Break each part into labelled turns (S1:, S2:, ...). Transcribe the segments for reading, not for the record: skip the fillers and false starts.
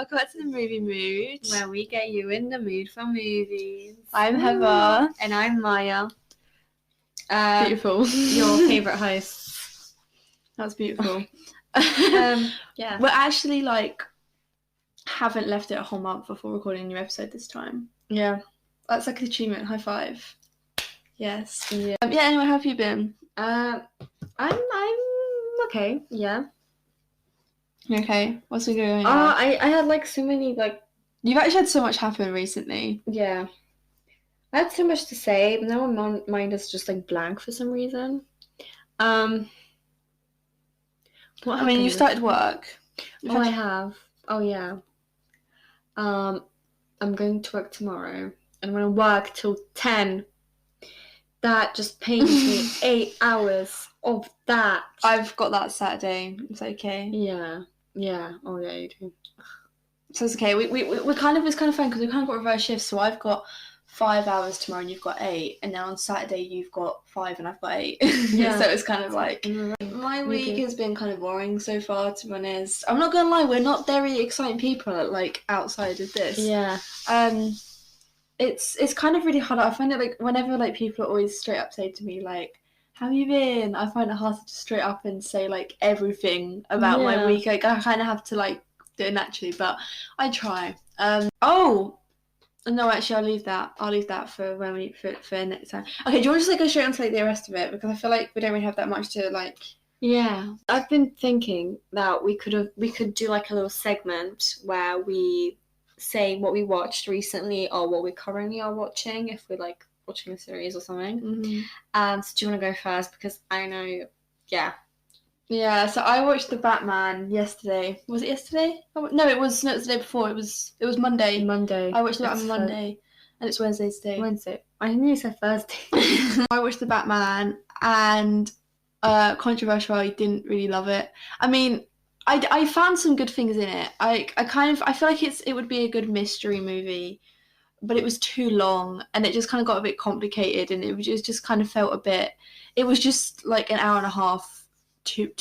S1: welcome back to the Movie Mood,
S2: where we get you in the mood for movies.
S1: I'm Heather.
S2: And I'm Maya.
S1: Beautiful.
S2: Your favourite host.
S1: That's beautiful.
S2: Yeah.
S1: We're actually haven't left it a whole month before recording a new episode this time.
S2: Yeah.
S1: That's like an achievement. High five. Yes.
S2: Yeah.
S1: Anyway, how have you been?
S2: I'm okay. Yeah.
S1: You okay? What's been going on?
S2: I had so many
S1: You've actually had so much happen recently.
S2: Yeah. I had so much to say, but now my mind is just blank for some reason.
S1: You started work.
S2: I have. Oh yeah. I'm going to work tomorrow. And I'm going to work till 10. That just pains me. 8 hours of that.
S1: I've got that Saturday. It's okay.
S2: Yeah. Yeah. Oh yeah, you do.
S1: So it's okay. It's kind of fun because we kind of got reverse shifts. So I've got 5 hours tomorrow and you've got 8, and then on Saturday you've got 5 and I've got 8. Yeah. So it's kind of my week has been kind of boring so far, to be honest. I'm not gonna lie, we're not very exciting people outside of this.
S2: Yeah.
S1: It's kind of really hard. I find it whenever people are always straight up say to me how have you been? I find it hard to just straight up and say everything about my week. I kind of have to do it naturally, but I try. No, actually, I'll leave that for when for next time. Okay, do you want to just go straight on to the rest of it, because I feel like we don't really have that much to
S2: Yeah, I've been thinking that we could do a little segment where we say what we watched recently or what we currently are watching, if we're watching a series or something.
S1: Mm-hmm.
S2: So do you want to go first, because I know,
S1: Yeah, so I watched The Batman yesterday. Was it yesterday? No, it was the day before. It was Monday.
S2: Monday.
S1: I watched The Batman Monday, and it's Wednesday today.
S2: Wednesday. I knew you said Thursday.
S1: I watched The Batman, and controversial, I didn't really love it. I mean, I found some good things in it. I feel like it would be a good mystery movie, but it was too long, and it just kind of got a bit complicated, and it just kind of felt a bit. It was just an hour and a half. Too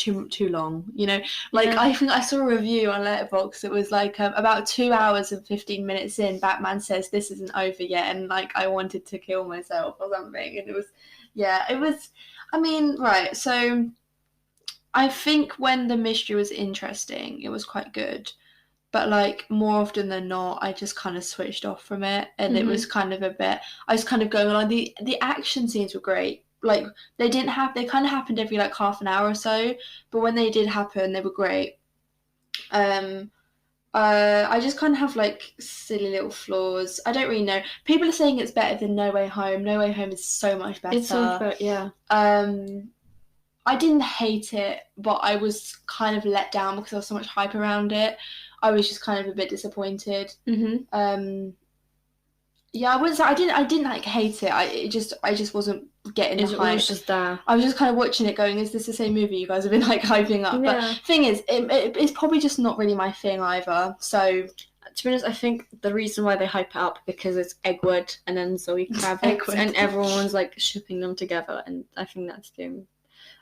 S1: long, I think I saw a review on Letterboxd. It was about 2 hours and 15 minutes in, Batman says this isn't over yet, and I wanted to kill myself or something. And it was I mean, right, so I think when the mystery was interesting, it was quite good, but more often than not, I just kind of switched off from it, and it was kind of a bit, I was kind of going along. The action scenes were great. They kind of happened every half an hour or so, but when they did happen, they were great. I just kind of have silly little flaws. I don't really know. People are saying it's better than No Way Home. No Way Home is so much better.
S2: It's so good, yeah.
S1: I didn't hate it, but I was kind of let down because there was so much hype around it. I was just kind of a bit disappointed. Yeah, I wouldn't say I didn't hate it. I just wasn't getting the hype.
S2: It was just there.
S1: I was just kind of watching it, going, "Is this the same movie you guys have been hyping up?"
S2: Yeah.
S1: But thing is, it's probably just not really my thing either. So,
S2: to be honest, I think the reason why they hype it up because it's Ed Wood and then Zoe Kravitz, and everyone's shipping them together, and I think that's doing.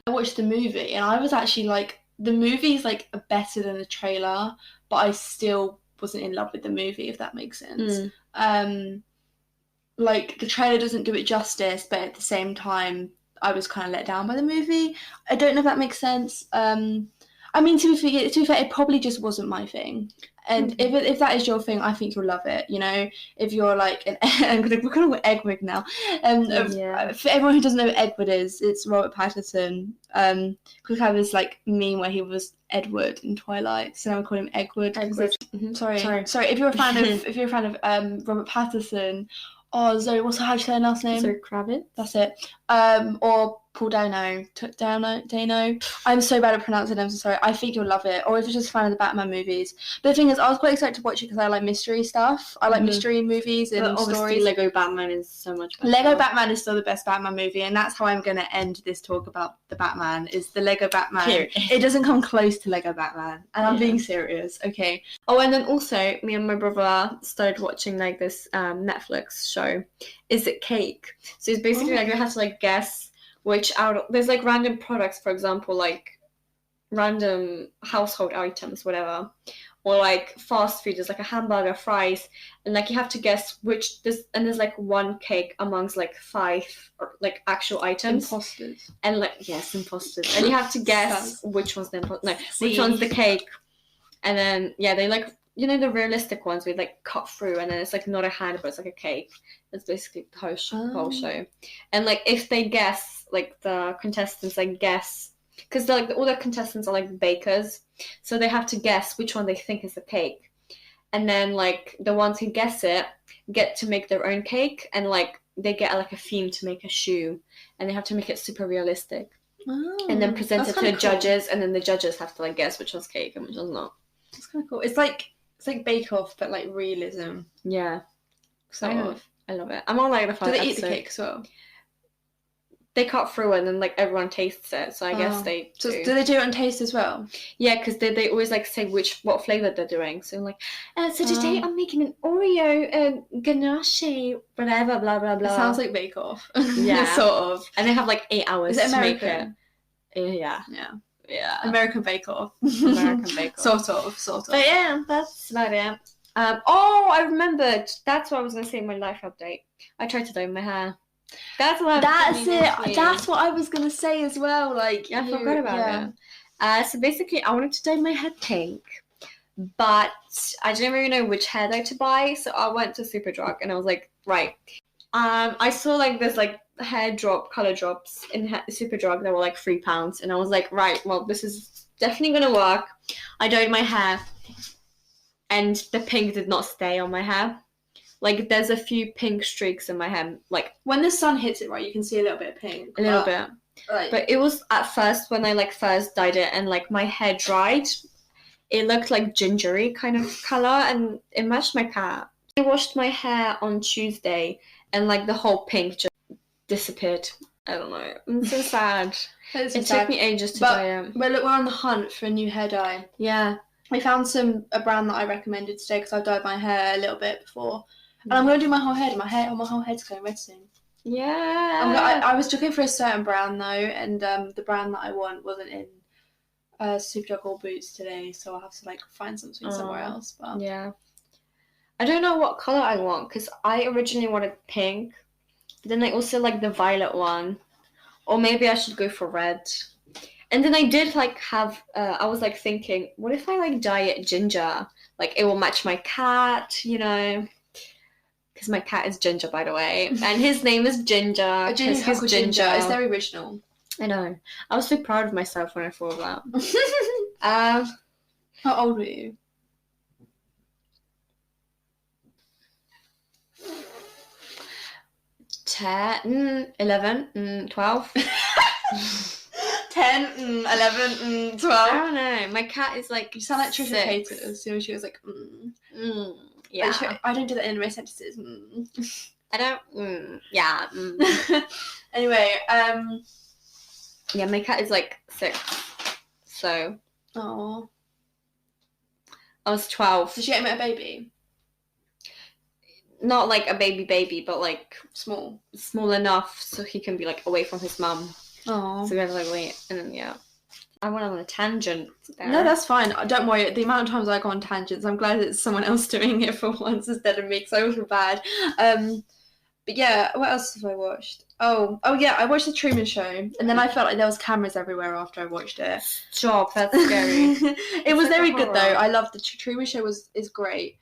S1: I watched the movie, and I was actually the movie's better than the trailer, but I still wasn't in love with the movie, if that makes sense. The trailer doesn't do it justice, but at the same time, I was kind of let down by the movie. I don't know if that makes sense. I mean, to be fair, it probably just wasn't my thing. And if that is your thing, I think you'll love it. If you're we're going to call it Edward now. For everyone who doesn't know what Edward is, it's Robert Pattinson. Because we have this meme where he was Edward in Twilight, so now we call him Edward. Sorry. If you're a fan of Robert Pattinson. Oh, Zoe, how do you say her last name?
S2: Zoe Kravitz.
S1: That's it. Or Paul Dano. Dano. I'm so bad at pronouncing them, so sorry. I think you'll love it. Or if you're just a fan of the Batman movies. But the thing is, I was quite excited to watch it because I like mystery stuff. I like mystery movies and stories.
S2: Lego Batman is so much better.
S1: Lego Batman is still the best Batman movie, and that's how I'm going to end this talk about the Batman, is the Lego Batman.
S2: Period.
S1: It doesn't come close to Lego Batman. And I'm being serious, okay?
S2: Oh, and then also, me and my brother started watching this Netflix show. Is It Cake? So it's basically you have to guess which there's random products, for example, random household items, whatever, or like fast food. There's like a hamburger, fries, and like you have to guess which this. And there's like one cake amongst like 5 like actual items.
S1: Imposters.
S2: And like yes, imposters. And you have to guess which one's the which one's the cake. And then they like the realistic ones we like cut through, and then it's like not a hand, but it's like a cake. That's basically the whole show. And like if they guess, like the contestants like guess, because like all the contestants are like bakers, so they have to guess which one they think is the cake. And then like the ones who guess it get to make their own cake, and like they get like a theme to make a shoe, and they have to make it super realistic. And then present it to the judges, and then the judges have to like guess which one's cake and which one's not.
S1: That's kind of cool. It's like Bake Off, but like realism.
S2: Yeah.
S1: Sort of.
S2: I love it. I'm on like the fun
S1: Do they
S2: episode.
S1: eat the cake as well?
S2: They cut through it, and then like everyone tastes it, so I guess they
S1: do. So do they do it on taste as well?
S2: Yeah, because they always like say what flavour they're doing. So like, so today I'm making an Oreo ganache, whatever, blah blah blah.
S1: It sounds like Bake Off.
S2: Yeah.
S1: Sort of.
S2: And they have like 8 hours
S1: Is it
S2: to make
S1: American?
S2: it. Yeah.
S1: American Bake Off.
S2: American Bake Off.
S1: Sort of.
S2: But yeah, that's about it. I remembered. That's what I was going to say in my life update. I tried to dye my hair. That's what
S1: That's what I was going to say as well. Like,
S2: I forgot about it. So basically, I wanted to dye my hair pink, but I didn't really know which hair dye to buy, so I went to Superdrug, and I was like, right. I saw like this like color drops in Superdrug that were like £3, and I was like, right, well, this is definitely gonna work. I dyed my hair, and the pink did not stay on my hair. Like there's a few pink streaks in my hair. Like
S1: when the sun hits it, right, you can see a little bit of pink.
S2: A little bit.
S1: Right.
S2: But it was at first when I like first dyed it, and like my hair dried, it looked like gingery kind of color, and it matched my cat. I washed my hair on Tuesday, and like the whole pink just disappeared. I don't know. I'm so sad. It took me ages to dye it.
S1: But look, we're on the hunt for a new hair dye.
S2: Yeah.
S1: I found a brand that I recommended today because I've dyed my hair a little bit before. And I'm going to do my whole head. My whole head's going red soon.
S2: Yeah.
S1: I was looking for a certain brand though, and the brand that I want wasn't in Superdrug or Boots today, so I'll have to like find something somewhere else. But
S2: yeah. I don't know what colour I want, because I originally wanted pink, but then I also like the violet one. Or maybe I should go for red. And then I did like have, I was like thinking, what if I like dye it ginger? Like it will match my cat, you know? Because my cat is Ginger, by the way. And his name is Ginger.
S1: He's Ginger. It's very original.
S2: I know. I was so proud of myself when I thought of that.
S1: How old were you?
S2: 10, 11, 12.
S1: 10, 11, 12.
S2: I don't know. My cat is like.
S1: You sound like Trisha Paytas. So she was like,
S2: yeah.
S1: I don't do that in my sentences.
S2: I don't. Yeah.
S1: Anyway,
S2: yeah, my cat is like 6. So.
S1: Oh.
S2: I was 12.
S1: Did she get him a baby?
S2: Not like a baby, but like
S1: small
S2: enough so he can be like away from his mum.
S1: Oh.
S2: So we have to like wait, and then I went on a tangent there.
S1: No, that's fine. Don't worry. The amount of times I go on tangents, I'm glad it's someone else doing it for once instead of me, because I always feel bad. But yeah, what else have I watched? Oh yeah, I watched The Truman Show, and then I felt like there was cameras everywhere after I watched it.
S2: Stop, that's scary.
S1: It was very good though. I loved The Truman Show. Is great.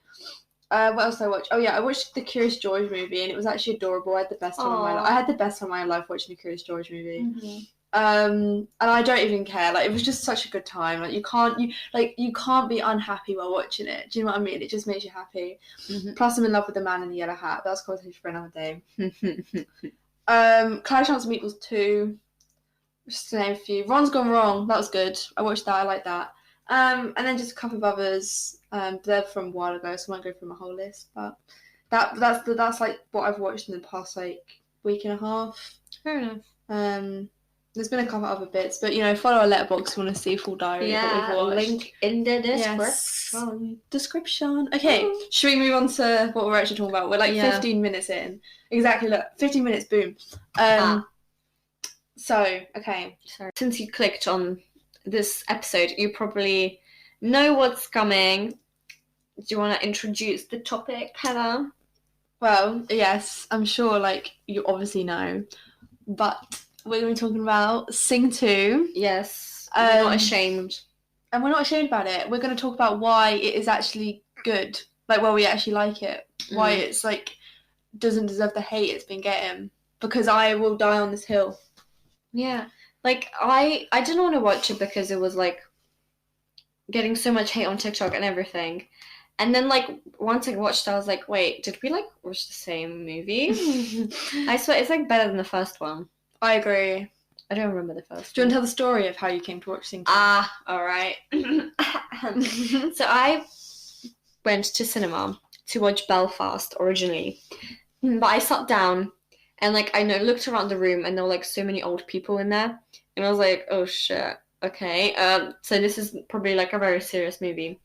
S1: What else did I watch? Oh yeah, I watched the Curious George movie, and it was actually adorable. I had the best time of my life. I had the best time of my life watching the Curious George movie.
S2: Mm-hmm.
S1: And I don't even care. Like it was just such a good time. Like you can't be unhappy while watching it. Do you know what I mean? It just makes you happy. Mm-hmm. Plus, I'm in love with the man in the yellow hat. That's conversation for another day. Cloudy Chance of Meatballs 2. Just to name a few. Ron's Gone Wrong. That was good. I watched that. I like that. And then just a couple of others. They're from a while ago, so I won't go through my whole list. But that's like what I've watched in the past like week and a half.
S2: Fair enough.
S1: There's been a couple of other bits, but follow our letterbox if you want to see a full diary of what we've watched.
S2: Link in the description.
S1: Description. Okay, should we move on to what we're actually talking about? We're like 15 minutes in. Exactly. Look, 15 minutes. Boom. So okay.
S2: Sorry. Since you clicked on this episode, you probably know what's coming. Do you want to introduce the topic, Heather?
S1: Well, yes, I'm sure, like, you obviously know, but we're going to be talking about Sing 2.
S2: Yes, we're not
S1: Um,
S2: ashamed.
S1: And we're not ashamed about it. We're going to talk about why it is actually good. Like, why we actually like it. Why it's, like, doesn't deserve the hate it's been getting. Because I will die on this hill.
S2: Yeah, like I didn't want to watch it because it was like getting so much hate on TikTok and everything. And then like once I watched it, I was like, wait, did we like watch the same movie? I swear it's like better than the first one.
S1: I agree.
S2: I don't remember the first
S1: Do you want
S2: one.
S1: to tell the story of how you came to watch Sing 2?
S2: Alright. So I went to cinema to watch Belfast originally. But I sat down and like I looked around the room and there were like so many old people in there. And I was like, oh shit, okay. So this is probably like a very serious movie.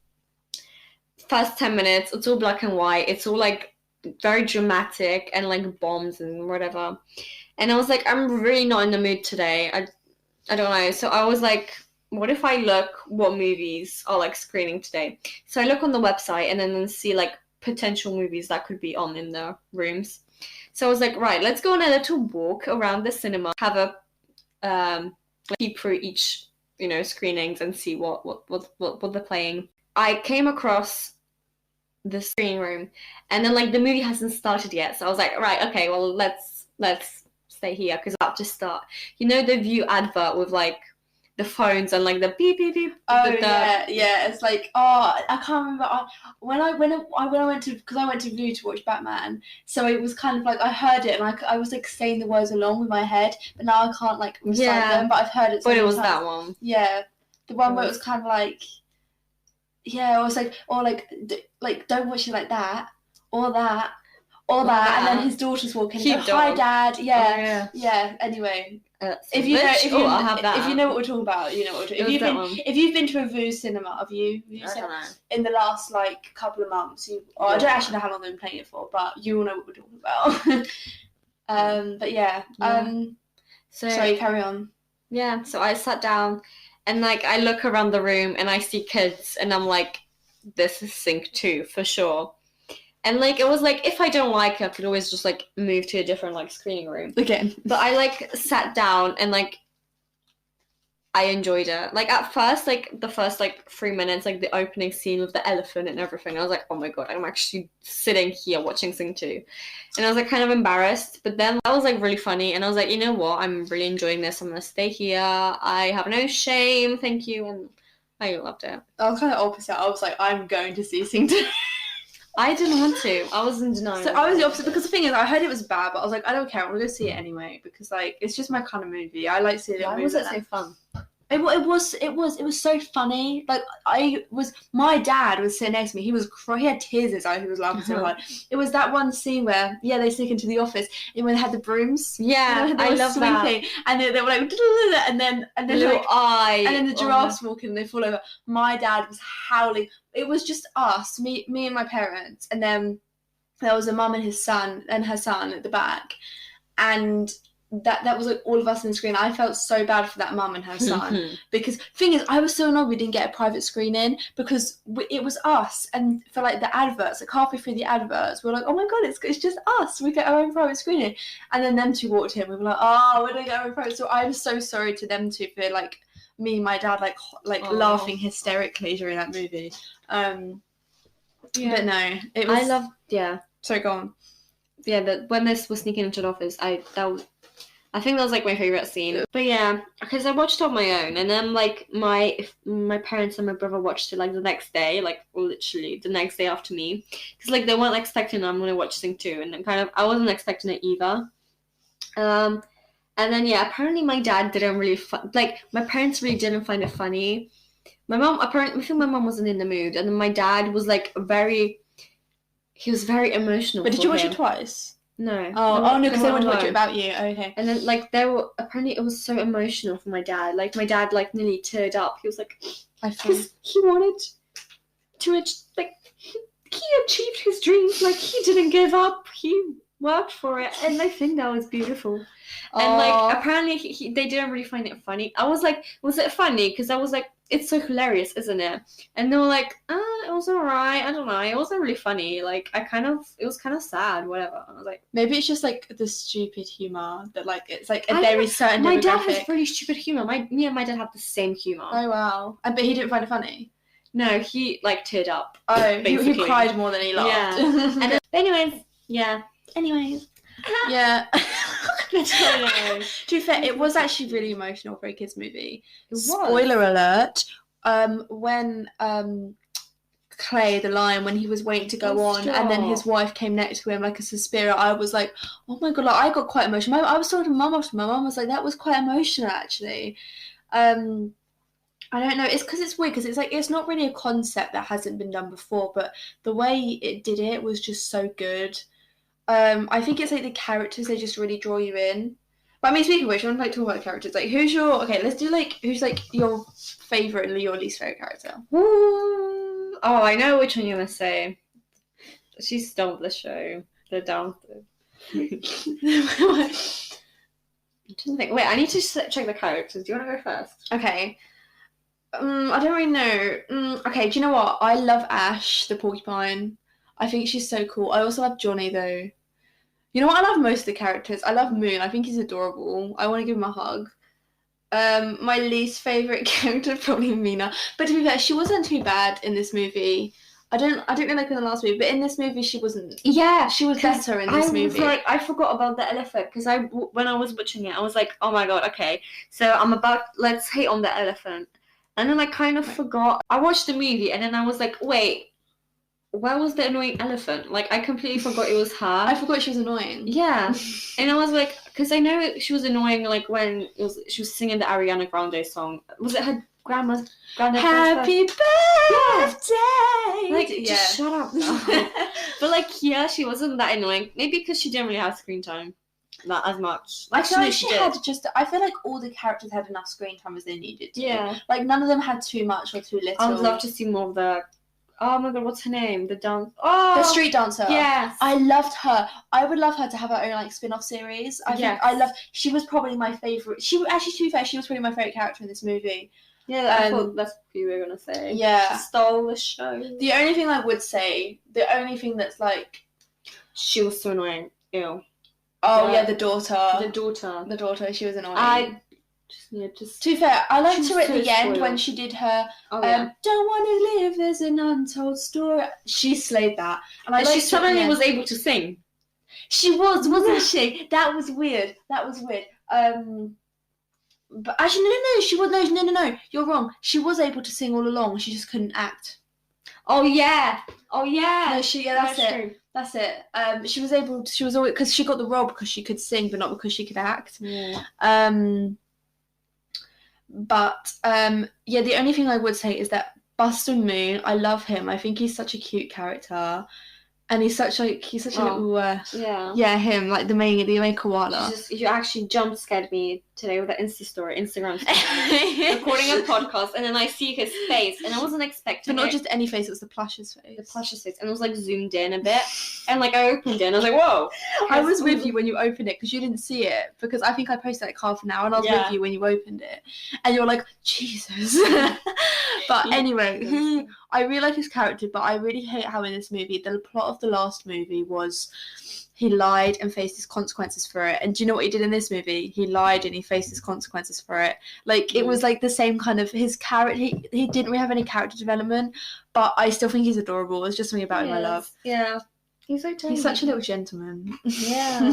S2: First 10 minutes, it's all black and white. It's all like very dramatic and like bombs and whatever. And I was like, I'm really not in the mood today. I don't know. So I was like, what if I look what movies are like screening today? So I look on the website and then see like potential movies that could be on in the rooms. So I was like, right, let's go on a little walk around the cinema, have a peep through each, screenings and see what they're playing. I came across the screening room and then like the movie hasn't started yet. So I was like, right, okay, well let's stay here because it's about to start. You know the View advert with like the phones and like the beep beep beep.
S1: Oh yeah. It's like, oh, I can't remember. When I went to, because I went to View to watch Batman, so it was kind of like I heard it and I was like saying the words along with my head, but now I can't like recite them. But I've heard it.
S2: But it was that one.
S1: Yeah, the one where it was kind of like, yeah, it was like, or like don't watch it like that, or that. Or that, and then his daughter's walking. Hi, Dad. Yeah, yeah. Anyway, if you know what we're talking about, you know what we're talking about. If you've been to a Vue cinema, have you? I don't know. In the last like couple of months, I don't actually know how long they've been playing it for, but you all know what we're talking about. But yeah. So sorry, carry on.
S2: Yeah. So I sat down, and like I look around the room, and I see kids, and I'm like, this is Sing 2 for sure. And, like, it was, like, if I don't like it, I could always just, like, move to a different, like, screening room.
S1: Again.
S2: But I, like, sat down and, like, I enjoyed it. Like, at first, like, the first, like, 3 minutes, like, the opening scene with the elephant and everything, I was like, oh my god, I'm actually sitting here watching Sing 2. And I was, like, kind of embarrassed. But then that was, like, really funny. And I was like, you know what? I'm really enjoying this. I'm gonna stay here. I have no shame. Thank you. And I loved it.
S1: I was kind of opposite. I was like, I'm going to see Sing 2.
S2: I didn't want to. I was in denial.
S1: So I was the opposite because the thing is, I heard it was bad, but I was like, I don't care. I want to go see it anyway because like it's just my kind of movie. I like seeing it.
S2: Why was it so fun?
S1: It was so funny. Like my dad was sitting next to me. He was he had tears in his eyes. He was laughing so hard. It was that one scene where they sneak into the office and when they had the brooms.
S2: Yeah, I love that.
S1: And they were like, and then
S2: little
S1: like,
S2: eye,
S1: and then the giraffes walk in and they fall over. My dad was howling. It was just us, me and my parents, and then there was a mum and her son at the back, and that was like all of us on the screen. I felt so bad for that mum and her son because thing is, I was so annoyed we didn't get a private screening because it was us, and for like the adverts, like halfway through the adverts, we were like, oh my god, it's just us. We get our own private screening, and then them two walked in. We were like, oh, we don't get our own private. So I was so sorry to them two for like me and my dad like laughing hysterically during that movie. But no, it was. Sorry, go on.
S2: Yeah, that when this was sneaking into the office, I think that was like my favorite scene. But yeah, because I watched it on my own, and then like my parents and my brother watched it like the next day, like literally the next day after me, because like they weren't expecting I'm gonna watch Sing 2, and then kind of I wasn't expecting it either. And then yeah, apparently my dad didn't really my parents really didn't find it funny. My mom I think my mom wasn't in the mood, and then my dad was like he was very emotional.
S1: But did you watch it twice?
S2: No.
S1: Oh no, because they wanted to watch it about you. Oh, okay.
S2: And then like apparently it was so emotional for my dad. Like my dad like nearly teared up. He was like, because he wanted to he achieved his dreams. Like he didn't give up. He worked for it, and I think that was beautiful. And like apparently they didn't really find it funny. I was like, was it funny? Because I was like, it's so hilarious, isn't it? And they were like, it was alright. I don't know. It wasn't really funny. Like it was kind of sad. Whatever. I was like,
S1: maybe it's just like the stupid humor that like it's like a very certain.
S2: My
S1: demographic.
S2: dad has really stupid humor. Me and my dad have the same humor.
S1: Oh wow! But he didn't find it funny.
S2: No, he like teared up.
S1: Oh, he cried more than he laughed.
S2: Yeah. And anyways, yeah.
S1: Yeah. To be fair, it was actually really emotional for a kids' movie. Spoiler alert. When Clay, the lion, when he was waiting to go on, and then his wife came next to him like a Suspiria, I was like, oh my god, like I got quite emotional. I was talking to mum after my mum was like, that was quite emotional actually. I don't know, it's because it's weird, because it's like, it's not really a concept that hasn't been done before, but the way it did it was just so good. I think it's like the characters, they just really draw you in. But I mean, speaking of which, I want to like talk about the characters. Like, who's your favourite and your least favourite character?
S2: Ooh. Oh, I know which one you're gonna say. She stole the show. The dancer. Wait, I need to check the characters. Do you want to go first?
S1: Okay. I don't really know. Okay, do you know what? I love Ash, the porcupine. I think she's so cool. I also love Johnny, though. You know what? I love most of the characters. I love Moon. I think he's adorable. I want to give him a hug. My least favourite character, probably Mina. But to be fair, she wasn't too bad in this movie. I don't really like her in the last movie, but in this movie she wasn't.
S2: Yeah,
S1: she was better in this movie.
S2: I forgot about the elephant, because when I was watching it, I was like, oh my god, okay. So let's hate on the elephant. And then I kind of forgot. I watched the movie, and then I was like, wait, where was the annoying elephant? Like, I completely forgot it was her.
S1: I forgot she was annoying.
S2: Yeah. And I was like, because I know she was annoying, like, when she was singing the Ariana Grande song. Was it her grandma's
S1: Happy birthday!
S2: Yeah. Like, just shut up now. But, like, yeah, she wasn't that annoying. Maybe because she didn't really have screen time. Not as much.
S1: Actually, I feel like all the characters had enough screen time as they needed to.
S2: Yeah.
S1: Like, none of them had too much or too little.
S2: I would love to see more of the... Oh my god, what's her name? The
S1: street dancer.
S2: Yes.
S1: I loved her. I would love her to have her own like spin-off series. She was probably my favourite. To be fair, she was probably my favourite character in this movie.
S2: Yeah, I thought that's what you were gonna say.
S1: Yeah.
S2: She stole the show.
S1: The only thing I would say, the only thing that's like,
S2: she was so annoying. Ew.
S1: Oh yeah, the daughter.
S2: The daughter,
S1: she was annoying.
S2: Just
S1: to be fair, I liked her at the end when she did her don't want to live as an untold story. She slayed that, and
S2: she suddenly was able to sing.
S1: She wasn't she? That was weird. But actually, no, she was no. You're wrong. She was able to sing all along. She just couldn't act.
S2: Oh yeah.
S1: No, that's it. True. That's it. She was always, because she got the role because she could sing, but not because she could act.
S2: Yeah.
S1: But the only thing I would say is that Buster Moon, I love him. I think he's such a cute character, and he's such a little him, like the main koala.
S2: You actually jump scared me today with the Instagram story, recording a podcast, and then I see his face, and I wasn't expecting.
S1: But not just any face; it was the plush's face.
S2: And it was like zoomed in a bit, and like I opened it, and I was like, "Whoa!"
S1: I was with you when you opened it because you didn't see it, because I think I posted like half an hour, and I was with you when you opened it, and you're like, Jesus. But anyway, I really like his character, but I really hate how in this movie, the plot of the last movie was he lied and faced his consequences for it. And do you know what he did in this movie? He lied and he faced his consequences for it. Like, it was like the same kind of his character. He didn't really have any character development, but I still think he's adorable. There's just something about him I love.
S2: Yeah. He's so tiny.
S1: He's such a little gentleman.
S2: Yeah.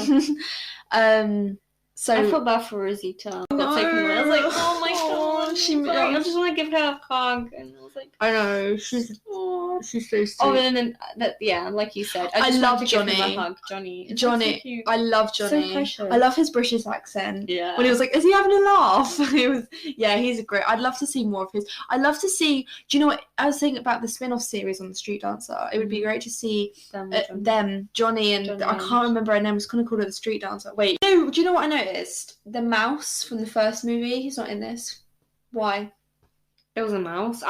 S1: So
S2: I felt bad for Rosita. I was like, oh my god, I just want to give her a hug, and I was like,
S1: I know, she's so sweet.
S2: Oh, and then like you said,
S1: I love Johnny.
S2: Give him a hug. Johnny,
S1: so I love Johnny.
S2: So
S1: I love his British accent.
S2: Yeah.
S1: When he was like, "Is he having a laugh?" He's a great. I'd love to see more of his. I'd love to see. Do you know what I was thinking about the spin-off series on the Street Dancer? It would be great to see Johnny and I can't remember her name. I was going to call her the Street Dancer. Wait, no. Do you know what I noticed? The mouse from the first movie. He's not in this. Why?
S2: It was a mouse.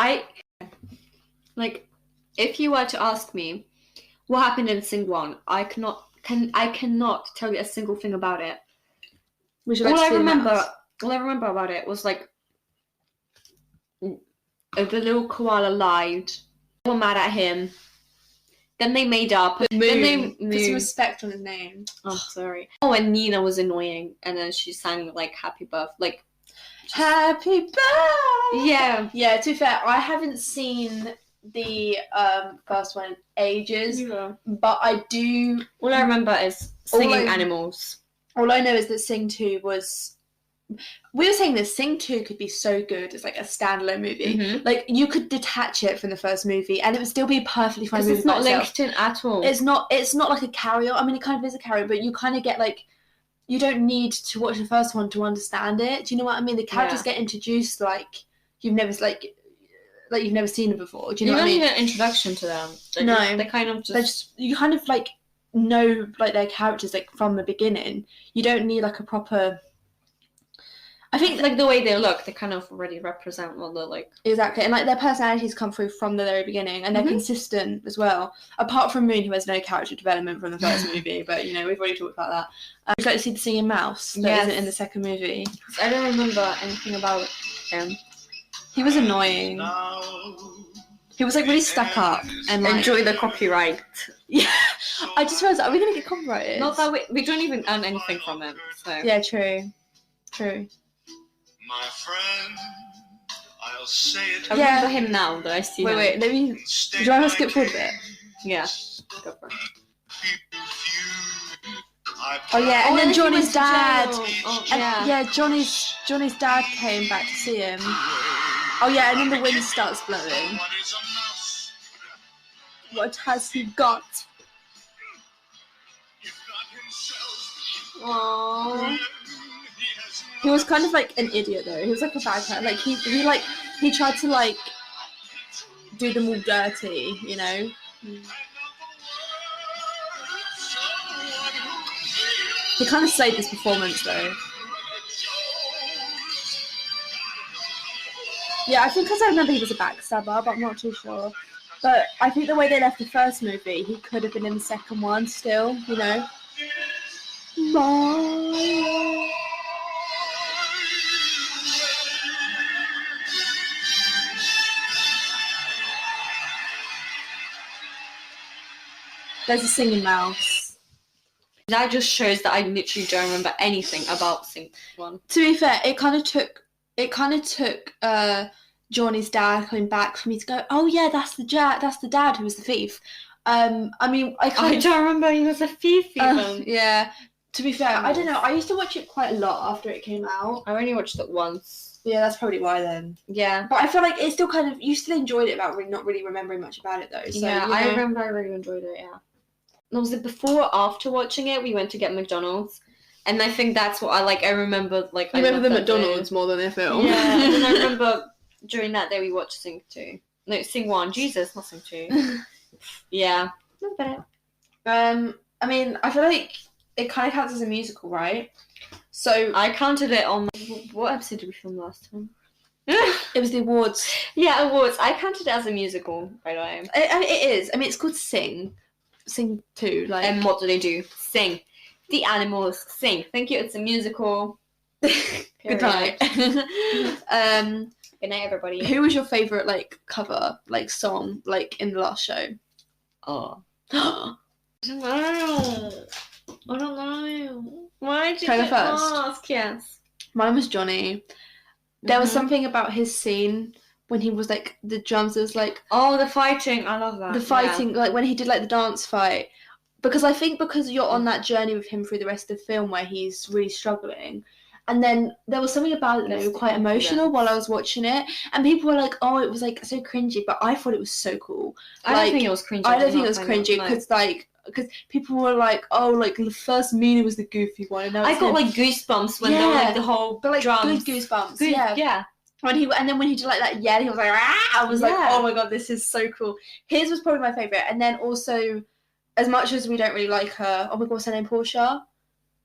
S2: If you were to ask me what happened in Sing 1, I cannot I cannot tell you a single thing about it.
S1: Would you like to see the mouse?
S2: All I remember about it was like the little koala lied. They were mad at him. Then they made up.
S1: Moon.
S2: Then they
S1: Put some
S2: Moon.
S1: respect on his name.
S2: Oh, sorry. Oh, and Nina was annoying, and then she sang like "Happy Birthday," like
S1: Happy birthday.
S2: yeah.
S1: Yeah. To be fair, I haven't seen the first one in ages, but I do.
S2: All I remember is singing animals.
S1: All I know is that Sing 2 was. We were saying this. Sing 2 could be so good as like a standalone movie.
S2: Mhm.
S1: Like you could detach it from the first movie, and it would still be a perfectly fine movie.
S2: It's not
S1: by itself.
S2: linked in at all.
S1: It's not like a carry-on. I mean, it kind of is a carry-on, but you kind of get like. You don't need to watch the first one to understand it. Do you know what I mean? The characters get introduced like you've never you've never seen them before. Do you know what I mean?
S2: You don't need an introduction to them. They kind of just
S1: you kind of like know like their characters like from the beginning. You don't need like a proper. I think
S2: like the way they look, they kind of already represent what they're like.
S1: Exactly, and like their personalities come through from the very beginning, and they're consistent as well. Apart from Moon, who has no character development from the first movie, but you know we've already talked about that. Would you like to see the singing mouse that isn't in the second movie?
S2: I don't remember anything about him.
S1: He was annoying. He was like really stuck up and like
S2: enjoy the copyright.
S1: Yeah, I just realized, are we gonna get copyrighted?
S2: Not that we don't even earn anything from it. So
S1: yeah, true.
S3: My friend, I'll say it.
S2: I remember him now that I see him.
S1: Wait, let me. Do you want to skip forward a bit?
S2: Yeah, go for it.
S1: Oh yeah, and then Johnny's dad.
S2: Oh,
S1: and, yeah, Johnny's dad came back to see him. Oh yeah, and then the wind starts blowing. What has he got?
S2: Aww.
S1: He was kind of like an idiot though. He was like a bad guy. Like he tried to like do them all dirty, you know. He kind of saved his performance though. Yeah, I think because I remember he was a backstabber, but I'm not too sure. But I think the way they left the first movie, he could have been in the second one still, you know. Bye. There's a singing mouse.
S2: That just shows that I literally don't remember anything about Sing 1.
S1: To be fair, it kind of took Johnny's dad coming back for me to go, oh yeah, that's the dad who was the thief. I mean, I
S2: don't remember he was a thief even.
S1: Yeah. To be fair, I don't know. I used to watch it quite a lot after it came out.
S2: I only watched it once.
S1: Yeah, that's probably why then.
S2: Yeah.
S1: But I feel like it still kind of, you still enjoyed it about not really remembering much about it though. So,
S2: yeah,
S1: you know.
S2: I remember I really enjoyed it, yeah. Was it before or after watching it, we went to get McDonald's? And I think that's what I remember, like...
S1: You remember the McDonald's more than the film.
S2: Yeah, and then I remember during that day we watched Sing 2. No, Sing 1. Jesus, not Sing 2. Yeah. That's about it.
S1: I mean, I feel like it kind of counts as a musical, right? So...
S2: I counted it on... What episode did we film last time?
S1: It was the awards.
S2: Yeah, awards. I counted it as a musical, by the way.
S1: It is. I mean, it's called Sing 2. Like...
S2: And what do they do? Sing. The animals sing. Thank you. It's a musical.
S1: Good night.
S2: Good night, everybody.
S1: Who was your favourite, like, cover, like, song, like, in the last show?
S2: Oh. I don't know. Why did you
S1: Can I go first?
S2: ask? Yes.
S1: Mine was Johnny. There was something about his scene when he was, like, the drums, it was, like...
S2: Oh, the fighting. I love that.
S1: The fighting, like, when he did, like, the dance fight. Because I think because you're on that journey with him through the rest of the film where he's really struggling. And then there was something about it that was quite emotional while I was watching it. And people were like, oh, it was, like, so cringy. But I thought it was so cool.
S2: I don't think it was cringy.
S1: I don't think it was cringy because people were like, oh, like, the first Mina was the goofy one. And
S2: I got, like, goosebumps when they were, like, the whole
S1: but, like,
S2: drums.
S1: good goosebumps.
S2: Good,
S1: yeah. When he did like that yell, he was like, ah! I was like, oh my god, this is so cool. His was probably my favourite. And then also... As much as we don't really like her, oh my god, what's her name? Portia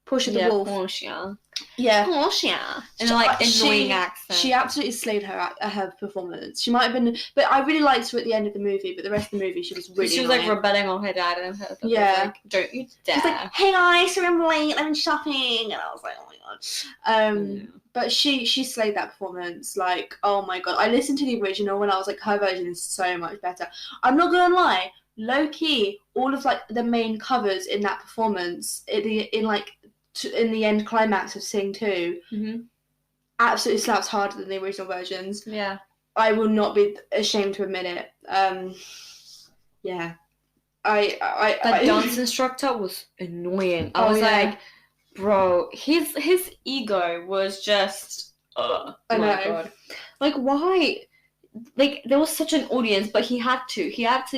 S1: the Wolf.
S2: Portia.
S1: Yeah.
S2: Portia, and
S1: She-
S2: like
S1: she-
S2: annoying accent.
S1: She absolutely slayed her performance. She might have been, but I really liked her at the end of the movie. But the rest of the movie, she was really.
S2: She was
S1: annoying.
S2: like rebelling on her dad, and her dad
S1: Yeah.
S2: was like, "Don't you dare!"
S1: She's like, "Hey guys, sorry I'm late. I'm shopping," and I was like, "Oh my god." But she slayed that performance. Like, oh my god, I listened to the original when I was like, her version is so much better. I'm not gonna lie, low key, all of like the main covers in that performance, in the end climax of Sing 2,
S2: Mm-hmm.
S1: absolutely slaps harder than the original versions.
S2: Yeah.
S1: I will not be ashamed to admit it. Yeah.
S2: That dance instructor was annoying. I was like, bro, his ego was just.
S1: I
S2: my
S1: know.
S2: God. Like, why? Like, there was such an audience, but he had to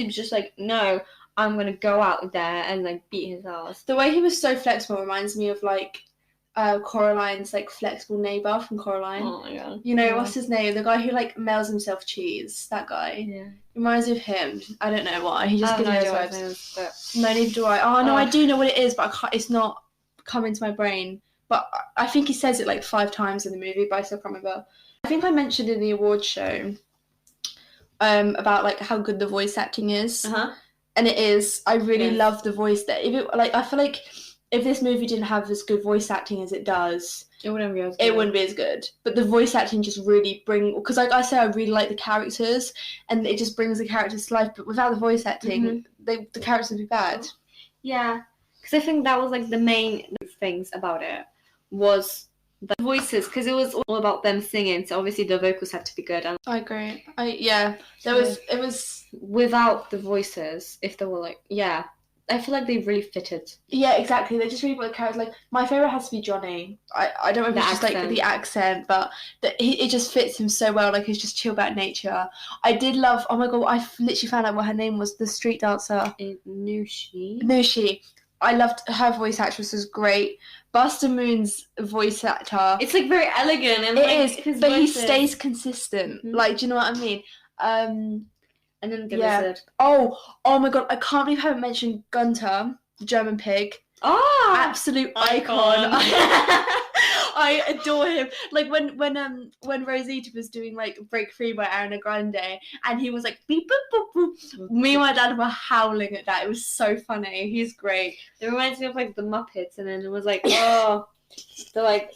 S2: just like, no, I'm gonna go out there and like beat his ass.
S1: The way he was so flexible reminds me of like Coraline's like flexible neighbour from Coraline.
S2: Oh my god.
S1: You know,
S2: Yeah.
S1: what's his name? The guy who like mails himself cheese. That guy.
S2: Yeah.
S1: Reminds me of him. I don't know why. He just
S2: I have
S1: gives
S2: no
S1: me
S2: idea
S1: those
S2: what his
S1: vibes.
S2: name is, but
S1: No, neither do I. Oh no, I
S2: Ugh.
S1: do know what it is, but I can't, it's not coming to my brain. But I think he says it like 5 times in the movie, but I still can't remember. I think I mentioned in the awards show about like how good the voice acting is.
S2: uh-huh.
S1: And it is. I really
S2: Yes.
S1: love the voice that I feel like if this movie didn't have as good voice acting as it does,
S2: It wouldn't be as good.
S1: it wouldn't be as good. But the voice acting just really because like I say, I really like the characters and it just brings the characters to life. But without the voice acting, the characters would be bad.
S2: Yeah, because I think that was like the main things about it was the voices, because it was all about them singing. So obviously the vocals had to be good, and
S1: I agree. It was
S2: without the voices, if they were like, yeah, I feel like they really fitted.
S1: yeah, exactly. They just really put the characters. Like my favorite has to be Johnny. I don't know if
S2: The
S1: it's just like
S2: accent.
S1: the accent, but it just fits him so well. Like he's just chill about nature. I did love. Oh my god, I literally found out what her name was. The street dancer.
S2: Nushi.
S1: Nushi. I loved her voice actress was great. Buster Moon's voice actor.
S2: It's like very elegant, and
S1: It
S2: like,
S1: is,
S2: his
S1: but he
S2: voices.
S1: stays consistent.
S2: Mhm.
S1: Like, do you know what I mean?
S2: And then the
S1: yeah.
S2: wizard.
S1: Oh my god, I can't believe I haven't mentioned Gunter, the German pig.
S2: Oh,
S1: Absolute icon. I adore him. Like when Rosita was doing like Break Free by Ariana Grande and he was like beep boop boop boop. Me and my dad were howling at that. It was so funny. He's great.
S2: it reminds me of like the Muppets, and then it was like, oh, they're like,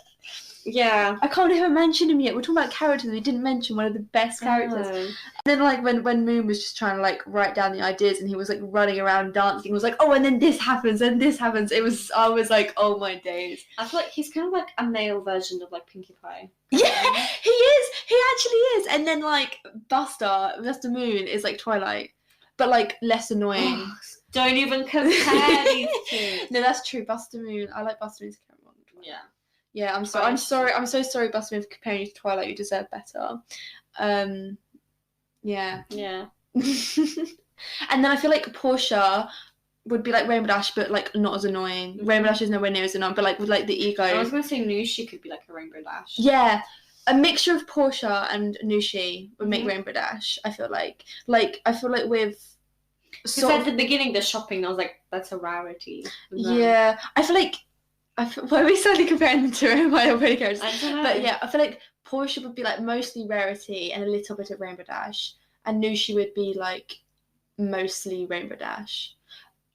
S2: yeah.
S1: I can't even mention him yet. We're talking about characters. We didn't mention one of the best characters.
S2: Oh.
S1: And then like when Moon was just trying to like write down the ideas and he was like running around dancing, it was like, oh, and then this happens and this happens. I was like, oh my days.
S2: I feel like he's kind of like a male version of like Pinkie Pie.
S1: Yeah, he is. He actually is. And then like Buster Moon is like Twilight, but like less annoying.
S2: Don't even compare these two.
S1: No, that's true. Buster Moon. I like Buster Moon's camera.
S2: Yeah.
S1: Yeah, I'm sorry. I'm sorry. I'm so sorry, Buster Moon, for comparing you to Twilight. You deserve better. Yeah.
S2: Yeah.
S1: And then I feel like Portia would be like Rainbow Dash, but like not as annoying.
S2: Mhm.
S1: Rainbow Dash is nowhere near as annoying, but like with like the ego.
S2: I was gonna say Nushi could be like a Rainbow Dash.
S1: Yeah, a mixture of Portia and Nushi would make
S2: Mhm.
S1: Rainbow Dash. I feel like I feel like with
S2: Because
S1: sort
S2: at
S1: of,
S2: the beginning, the shopping, I was like, that's a rarity. with them.
S1: yeah, I feel like why are we suddenly comparing them to My Little Pony characters?
S2: I don't know.
S1: But yeah, I feel like Portia would be like mostly Rarity and a little bit of Rainbow Dash, and Nushi would be like mostly Rainbow Dash.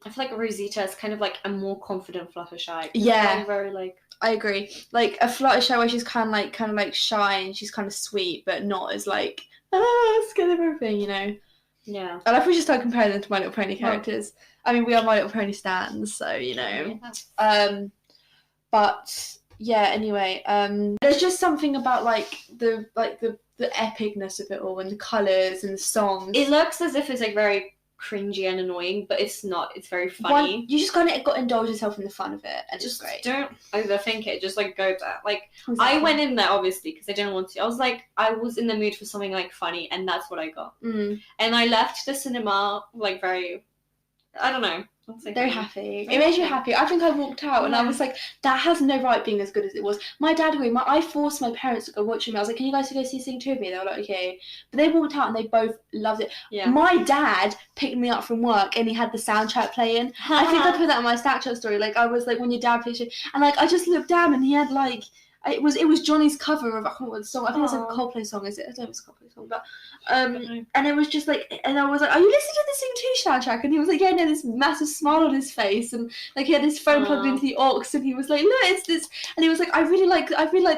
S2: I feel like Rosita is kind of like a more confident Fluttershy.
S1: Yeah.
S2: Like, very like.
S1: I agree. Like a Fluttershy where she's kind of like shy and she's kind of sweet, but not as like scared of everything, you know.
S2: Yeah.
S1: I like we should start comparing them to My Little Pony characters. I mean, we are My Little Pony stans, so you know. But yeah. Anyway, there's just something about like the epicness of it all and the colours and the songs.
S2: It looks as if it's like very cringy and annoying, but it's not. It's very funny.
S1: You just kind of got to indulge yourself in the fun of it, and
S2: Just
S1: it's great.
S2: don't overthink it. Just like go there. Like I
S1: Exactly.
S2: went in there obviously because I didn't want to. I was like, I was in the mood for something like funny, and that's what I got.
S1: Mm.
S2: And I left the cinema like very, I don't know. That's so
S1: Very
S2: funny.
S1: happy. It
S2: Very
S1: made you
S2: happy.
S1: happy. I think I walked out and I
S2: Yeah.
S1: was like, that has no right being as good as it was. My dad agreed. I forced my parents to go watch it. I was like, can you guys go see Sing 2 with me? They were like, okay. But they walked out and they both loved it.
S2: Yeah.
S1: My dad picked me up from work and he had the soundtrack playing. I think I put that on my Snapchat story. Like, I was like, when your dad plays it. And like, I just looked down and he had like, it was Johnny's cover of, I can't remember the song. I think it's like a
S2: Aw.
S1: Coldplay song, is it? I don't know if it's a Coldplay song, but and it was just like, and I was like, are you listening to the Sing 2 soundtrack? And he was like, yeah, no, this massive smile on his face, and like he had his phone plugged
S2: Aw.
S1: into the aux, and he was like, look, it's this, and he was like, I really like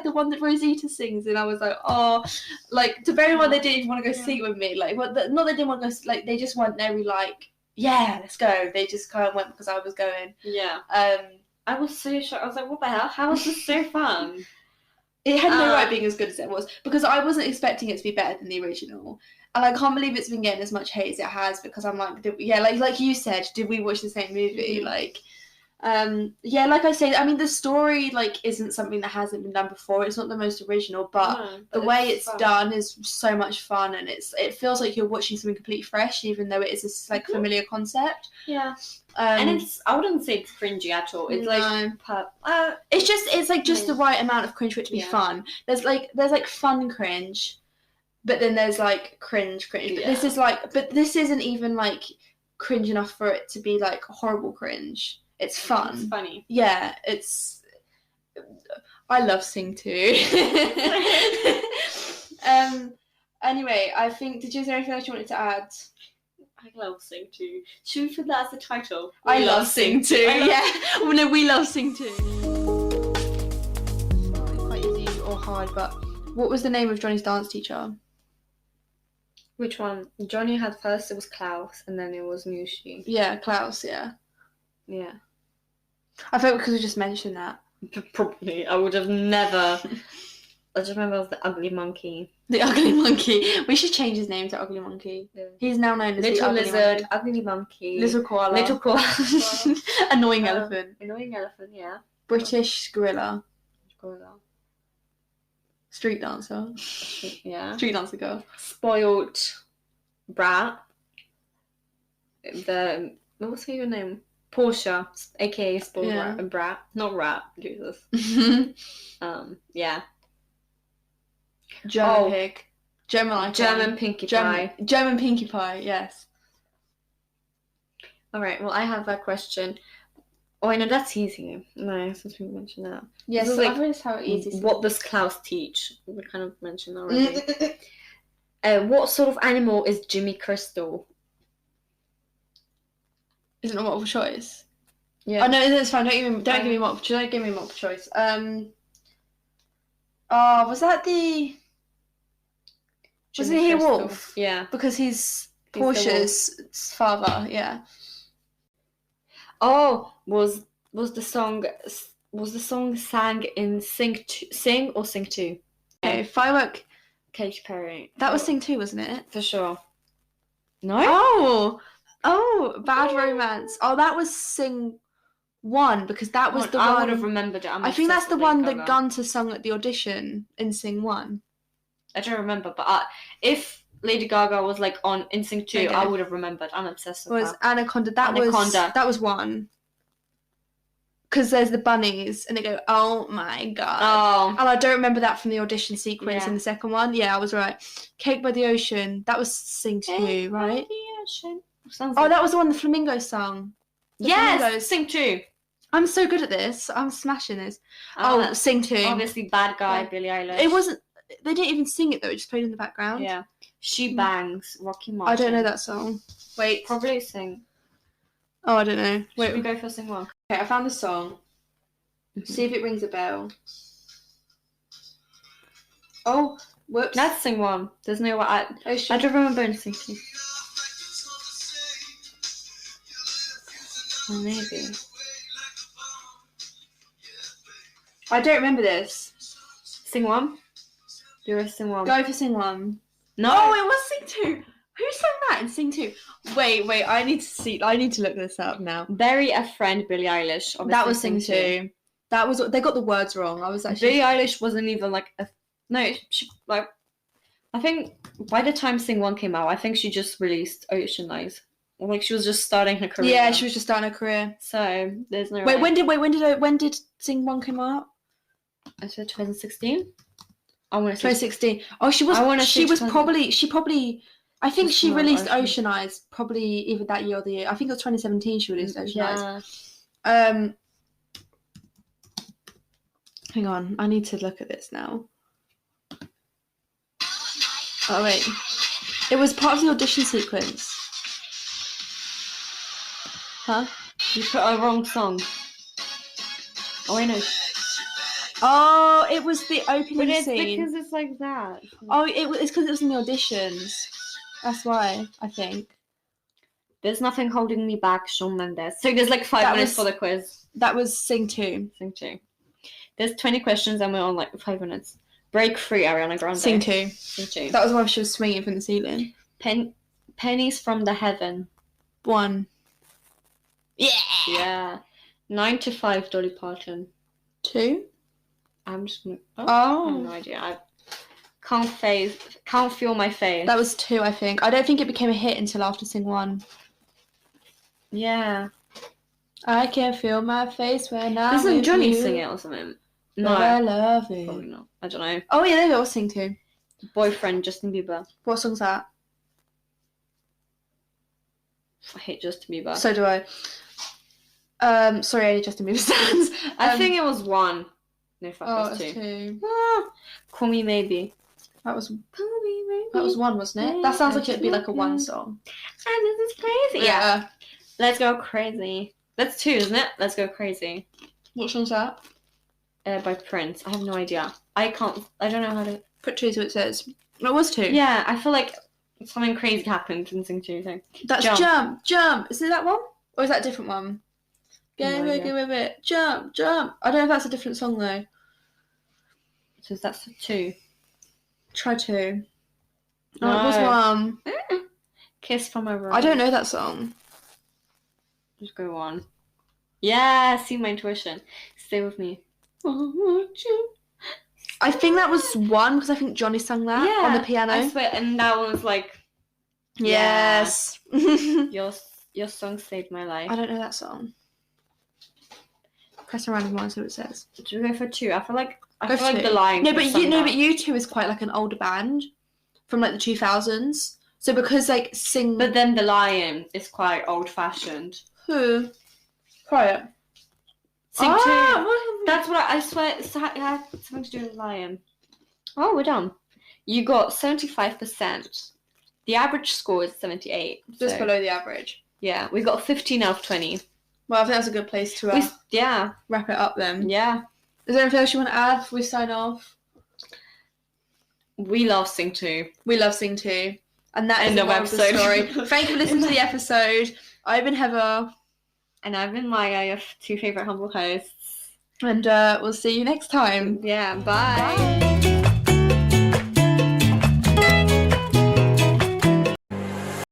S1: the one that Rosita sings, and I was like, oh, like to bear in mind they didn't even want to go sing with me, like, not they didn't want to go, like they just weren't very like, yeah, let's go. They just kind of went because I was going.
S2: Yeah. I was so shocked. I was like, what the hell? How is this so fun?
S1: It had no right being as good as it was because I wasn't expecting it to be better than the original, and I can't believe it's been getting as much hate as it has because I'm like, like you said, did we watch the same movie?
S2: Mhm.
S1: Like, like I say, I mean, the story like isn't something that hasn't been done before. It's not the most original, but
S2: No,
S1: the way it's
S2: fun.
S1: done is so much fun, and it feels like you're watching something completely fresh, even though it is this like familiar concept.
S2: Yeah. And it's, I wouldn't say it's cringy at all. It's like,
S1: it's like just the right amount of cringe for it to be
S2: Yeah.
S1: fun. There's like fun cringe, but then there's like cringe. But this is like, but this isn't even like cringe enough for it to be like horrible cringe. It's fun.
S2: It's funny.
S1: Yeah, I love Sing 2. Anyway, I think, is there anything else you wanted to add?
S2: I love Sing 2. Should we put that as the title?
S1: I love Sing 2. Yeah. Well, no, we love Sing 2. Quite easy or hard, but what was the name of Johnny's dance teacher?
S2: Which one? Johnny had first, it was Klaus, and then it was Mushi.
S1: Yeah, Klaus, yeah.
S2: Yeah.
S1: I thought because we just mentioned that.
S2: Probably. I would have never. I just remember it was the ugly monkey.
S1: The Ugly Monkey. We should change his name to Ugly Monkey.
S2: Yeah.
S1: He's now known as the
S2: Little
S1: Ugly
S2: lizard,
S1: Monkey.
S2: ugly monkey,
S1: Little koala.
S2: little koala,
S1: Annoying elephant.
S2: annoying elephant, yeah.
S1: British gorilla.
S2: Gorilla.
S1: Street dancer.
S2: Yeah.
S1: Street dancer girl.
S2: Spoiled brat. What was her name? Portia, aka spoiled
S1: Yeah.
S2: brat. Not rat, Jesus. Yeah.
S1: German pig.
S2: German Pinkie Pie.
S1: German Pinkie Pie, yes.
S2: Alright, well I have a question. Oh, I know that's easy. No, since we mentioned that.
S1: Yes,
S2: This is
S1: so
S2: like,
S1: I've realized how easy.
S2: What does Klaus teach? We kind of mentioned already. What sort of animal is Jimmy Crystal?
S1: Isn't it a multiple choice?
S2: Yeah.
S1: Oh no, it's fine. Don't give me multiple choice. Oh, was that the? Wasn't he a wolf?
S2: Yeah.
S1: Because he's
S2: the
S1: Portia's father. Yeah.
S2: Oh, was the song sang in Sing 2?
S1: Okay, Firework.
S2: Katy Perry.
S1: That was Sing 2, wasn't it?
S2: For sure. No?
S1: Oh, Bad Romance. Oh, that was Sing 1 because that was the
S2: I
S1: one.
S2: would have remembered it.
S1: I think that's the one that Gunter sung at the audition in Sing 1.
S2: I don't remember, but if Lady Gaga was like on in Sing 2,
S1: Okay.
S2: I would have remembered. I'm obsessed with
S1: Was
S2: that.
S1: Anaconda?
S2: Anaconda.
S1: That was 1. Because there's the bunnies and they go, oh my god.
S2: Oh.
S1: And I don't remember that from the audition sequence
S2: Yeah.
S1: in the second one. Yeah, I was right. Cake by the Ocean. That was Sing 2, right?
S2: Sounds
S1: Oh,
S2: like...
S1: that was the one the Flamingo sung. The
S2: Yes!
S1: Flamingos.
S2: Sing 2.
S1: I'm so good at this. I'm smashing this. Oh, Sing 2.
S2: Obviously, Bad Guy,
S1: Yeah.
S2: Billie Eilish.
S1: It wasn't. They didn't even sing it though. It just played in the background.
S2: Yeah. She Bangs, Rocky Martin.
S1: I don't know that song. Wait.
S2: Probably Sing.
S1: Oh, I don't know.
S2: Should we
S1: Wait.
S2: go for Sing 1?
S1: Okay, I found the song. See if it rings a bell. Oh, whoops.
S2: That's Sing 1. There's no way. I don't remember anything. Oh, maybe.
S1: I don't remember this.
S2: Sing 1? Do a Sing 1.
S1: Go for Sing 1.
S2: No.
S1: Oh, it was Sing 2. Who sang that in Sing 2? Wait. I need to look this up now.
S2: Bury a Friend, Billie Eilish. Obviously
S1: That was Sing 2. That was. They got the words wrong. I was actually.
S2: Billie Eilish wasn't even like a. No, she, like. I think by the time Sing 1 came out, I think she just released Ocean Eyes. Like she was just starting her career.
S1: Yeah, she was just starting her career.
S2: So there's no.
S1: When did Sing 1 come out?
S2: I said 2016. I want to say
S1: 2016. Oh, she was.
S2: I wanna
S1: She
S2: say
S1: was
S2: 20
S1: probably. She probably. I think
S2: Just
S1: she
S2: more
S1: released
S2: Ocean.
S1: Ocean Eyes probably either that year or the year. I think it was 2017. She released Ocean Eyes.
S2: Yeah.
S1: Hang on. I need to look at this now. Oh wait. It was part of the audition sequence. Huh?
S2: You put a wrong song. Oh, I know.
S1: Oh, it was the
S2: But
S1: opening
S2: it's
S1: scene.
S2: because it's like that.
S1: Oh, it's because it was in the auditions. That's why, I think.
S2: There's nothing holding me back, Shawn Mendes. So there's like 5
S1: That
S2: minutes
S1: was-
S2: for the quiz.
S1: That was Sing 2.
S2: Sing 2. There's 20 questions and we're on like 5 minutes. Break free, Ariana Grande.
S1: Sing 2.
S2: Sing 2.
S1: That was why she was swinging from the ceiling.
S2: Pennies from the Heaven.
S1: 1. Yeah.
S2: Yeah. 9 to 5, Dolly Parton.
S1: 2.
S2: I'm just gonna. I have no
S1: Oh.
S2: idea. I can't feel my face.
S1: That was 2, I think. I don't think it became a hit until after Sing 1.
S2: Yeah.
S1: I can feel my face when I'm
S2: Doesn't
S1: with
S2: Johnny
S1: you,
S2: sing it or something?
S1: but
S2: No.
S1: I love it.
S2: Probably not. I don't know.
S1: Oh yeah, there we go. Sing 2.
S2: Boyfriend, Justin Bieber.
S1: What song's that?
S2: I hate Justin Bieber.
S1: So do I. Sorry, I need Justin Bieber stands.
S2: I think it was 1. No, fuck,
S1: Oh,
S2: it was
S1: it's
S2: 2.
S1: 2.
S2: Ah, Call Me Maybe.
S1: That was
S2: Call Me Maybe.
S1: 1, wasn't it? That sounds like it'd be like a 1 song.
S2: And this is crazy. Yeah. Let's Go Crazy. That's 2, isn't it? Let's Go Crazy.
S1: What song's that?
S2: By Prince. I have no idea. I don't know how to.
S1: Put 2 so it says. It was 2.
S2: Yeah, I feel like something crazy happened in Sing 2 thing.
S1: That's Jump. Is it that one? Or is that a different one?
S2: No idea.
S1: Go with it. Jump. I don't know if that's a different song though.
S2: So that's 2.
S1: Try 2. No, it was
S2: No.
S1: 1.
S2: Kiss from a Rose.
S1: I don't know that song.
S2: Just go on. Yeah, see my intuition. Stay with me.
S1: I think that was 1 because I think Johnny sang that on the piano.
S2: I swear, and that one was like,
S1: Yes.
S2: your song saved my life.
S1: I don't know that song. Press a random one, see what it says.
S2: Should we go for 2? I feel like
S1: Go for 2.
S2: the line.
S1: No, but U2 is quite like an older band from like the 2000s. So because like Sing.
S2: But then The Lion is quite old-fashioned.
S1: Who? Try it.
S2: Sing 2.
S1: What?
S2: That's what I swear. It had something to do with The Lion. Oh, we're done. You got 75%. The average score is 78.
S1: Just
S2: so,
S1: below the average.
S2: Yeah, we got 15 out of 20.
S1: Well, I think that's a good place to
S2: Yeah,
S1: wrap it up then.
S2: yeah.
S1: Is there anything else you want to add before we sign off?
S2: We love Sing 2.
S1: We love Sing 2. And that is
S2: End
S1: the
S2: of
S1: moral of the
S2: episode.
S1: story. Thank you for listening to the episode. I've been Heather.
S2: And I've been Maya, your 2 favourite humble hosts.
S1: And we'll see you next time.
S2: Yeah, bye.